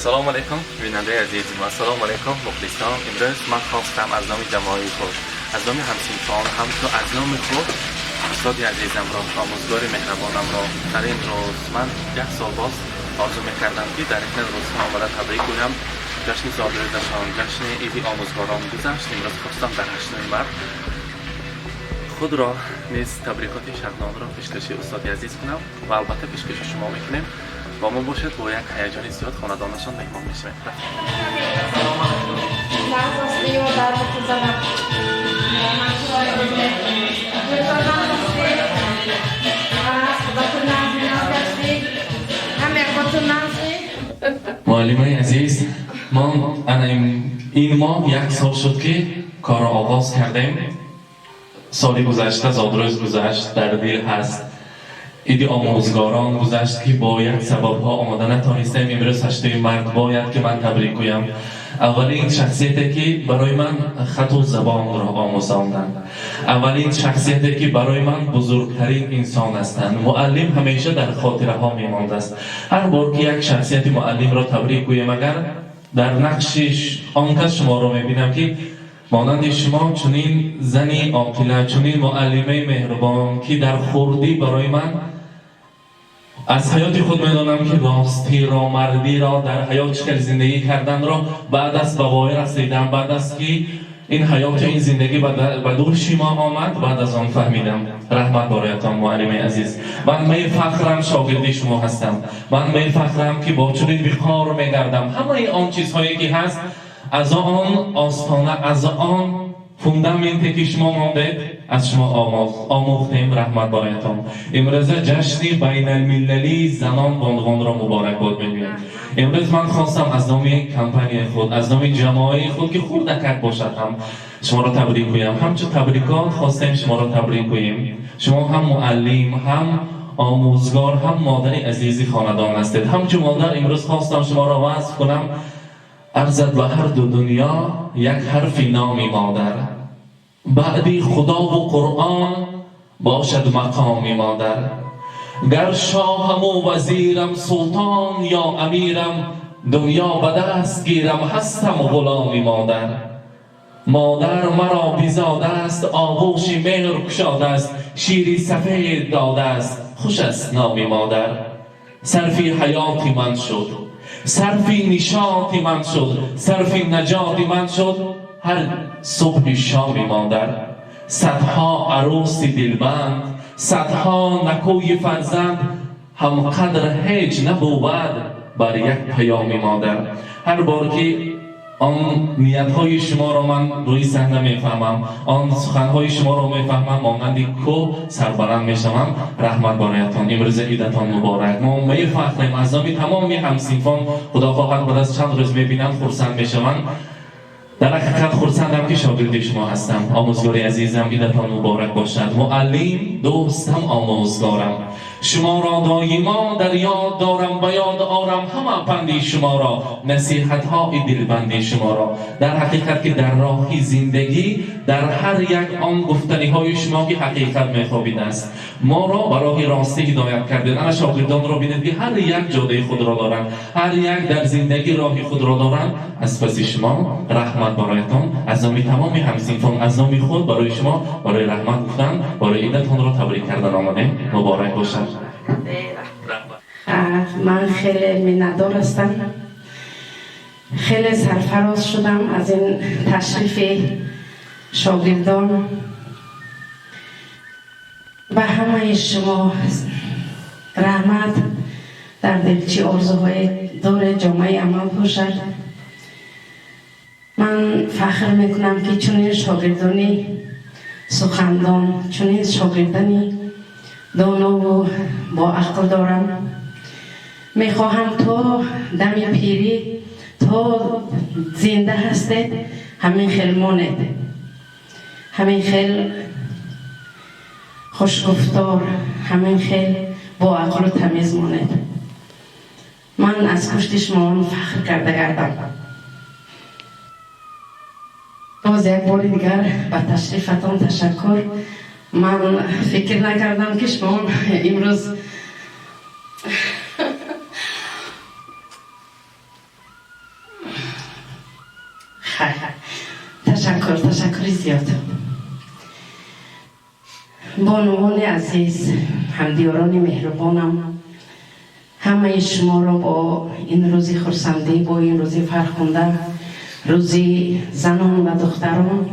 سلام علیکم بیننده عزیز و سلام علیکم مخلصان. امروز من خواستم از نام جماعی خود، از نام همسنفان، همچون از نام خود استاد عزیزم را، آموزگار مهربانم را در این روز من یک سال باز آرزو میکردم که در این روز آمده تبریک گویم. جشن سالگردشان، جشن عید آموزگاران گذشت. امروز خواستم در 8 مارس خود را نیز تبریکات شادمان را پیشکش استاد عزیز کنم و البته پیشکش شما میکنیم. با ما باشد، با یک هیجان زیاد خاندانشان مهمان میشیم. معلمای عزیز، ما این ماه یک سال شد که کار را آغاز کردیم. سال گذشته زادروز گذشت، در دل هست. عید آموزگاران گذشت که با یک سبب ها آمده نتانستیم. امروز 8 مارس باید که من تبریک گویم. اولین شخصیتی که برای من خط و زبان را آموزاندند، اولین شخصیتی که برای من بزرگترین انسان هستند. معلم همیشه در خاطره ها میمانده است. هر بار که یک شخصیت معلم را تبریک گویم، اگر در نقشش آن کس شما را میبینم که مانند شما چنین زنی عاقله، چنین معلمه مهربان که در خردی برای من از حیات خود میدانم که راستی را، مردی را در حیات چکل زندگی کردن را بعد از بوای رسیدم، بعد از که این حیات، این زندگی به دور شما آمد، بعد از آن فهمیدم. رحمت بارایتان معلم عزیز. من میفخرم شاگردی شما هستم. من میفخرم که با چنین وقار میگردم. همه آن چیزهایی که هست از آن آستانه، از آن فوندامنتی که شما ماندید از شما آموختیم. رحمت بارایتان. امروز جشن بین المللی زنان بانوان را مبارکباد میگویم. امروز من خواستم از نام کمپانی خود، از نام جماعی خود که خردکک باشد هم شما را تبریک گویم. همچون تبریکات خواستیم شما را تبریک گوییم. شما هم معلم، هم آموزگار، هم مادر عزیزی خاندان هستید. همچون مادر امروز خواستم شما را وصف کنم. ارزد به هر دو دنیا یک حرف نام مادر، بعدی خدا و قرآن باشد مقام مادر. گر شاهم و وزیرم، سلطان یا امیرم، دنیا به دست گیرم هستم غلام مادر. مادر مرا بیزاده است، آغوش مهر گشاده است، شیری سفید داده است، خوش است نام مادر. صرفی حیاتی من شد، صرفی نشاطی من شد، صرفی نجاتی من شد هر صبح شام مادر. صدها عروسی دلبند، صدها نکوی فرزند، هم قدر هیچ نبود بر یک پیام مادر. هر بار که آن نیت‌های شما را من روی صحنه میفهمم، آن سخن‌های شما را میفهمم، مانندی کوه سربلند میشوم. رحمت بارایتان. امروز عیدتان مبارک. ما میفخریم از نام تمامی همسنفان. خدا خواهد بعد از چند روز میبینم خرسند میشوم. در حقیقت خرسندم که شاگردی شما هستم. آموزگار عزیزم، عیدتان مبارک باشد. معلم، دوستم، آموزگارم، شما را دایما در یاد دارم، به یاد آرم همه پندی شما را، نصیحت های دلبندی شما را. در حقیقت که در راه زندگی در هر یک آن گفتنی های شما که حقیقت میخوابیده است. ما را به راه راستی هدایت کردید. انا شاگردان را بینید که هر یک جاده خود را دارند، هر یک در زندگی راه خود را دارند. از پس شما رحمت بارایتان. از نام تمامی همسنفان، از نام خود برای شما برای رحمت گفتن، برای عیدتان را تبریک کردن آمدیم. مبارک باشد. من خیلی منتدار هستم. خیلی سرفراز شدم از این تشریف شاگردان. و همه شما رحمت در دلچی آرزوهای دور جامعه عمل باشد. من فخر میکنم که چنین شاگردانی سخندان، چنین شاگردانی دانا و با عقل دارم. میخواهم تو دم پیری، تو زنده هستید، همین خیل مانید، همین خیل خوشگفتار، همین خیل با عقل و تمیز مانید. من از پشت شما فخر کرده گردم. باز یک بار دیگر به تشریفتان تشکر. من فکر نکردم که شما امروز تشکری زیاد. بانوان عزیز، همدیاران مهربانم، همه شما را با این روزی خرسندی، با این روزی فرخنده، روزی زنان و دختران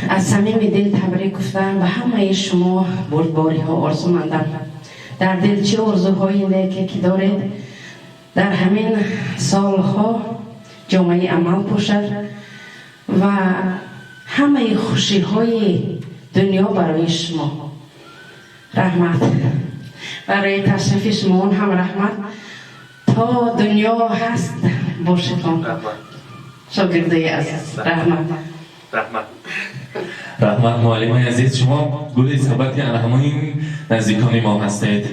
از صمیم دل تبریک گفتم. و همه شما بردباری ها آرزو مندم در دل چه آرزوهای نیکی که دارید در همین سالها جامعه عمل باشد و همه خوشی های دنیا برای شما. رحمت برای تشریف شما هم رحمت تا دنیا هست باشتون. شاگرده عزیز رحمت. رحمت معلم عزیز، شما گل ثبتی همین نزدیکان ما هستید.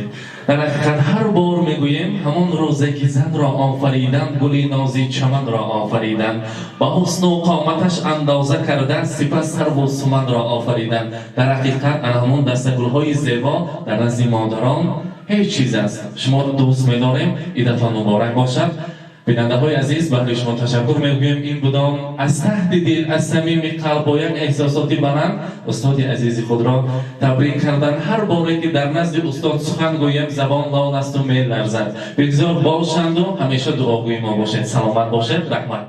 در حقیقت هر بار میگوییم همان روزی که زن را آفریدند گل نازی چمن را آفریدند، با حسن و قامتش اندازه کردند سپس سرو و سمن را آفریدند. در حقیقت همون دستگل‌های زیبا در نزد مادران هیچ چیز است. شما را دوست می‌داریم، عیدتان مبارک باشد. بیننده های عزیز، برای شما تشکر میگویم. این بودم از ته دل، از صمیم قلب با یک احساساتی بلند استاد عزیز خود را تبریک کردن. هر باری که در نزد استاد سخن گویم زبان لال است و میل لرزد. بگذار باشند و همیشه دعاگوی ما باشد. سلامت باشد. رحمت.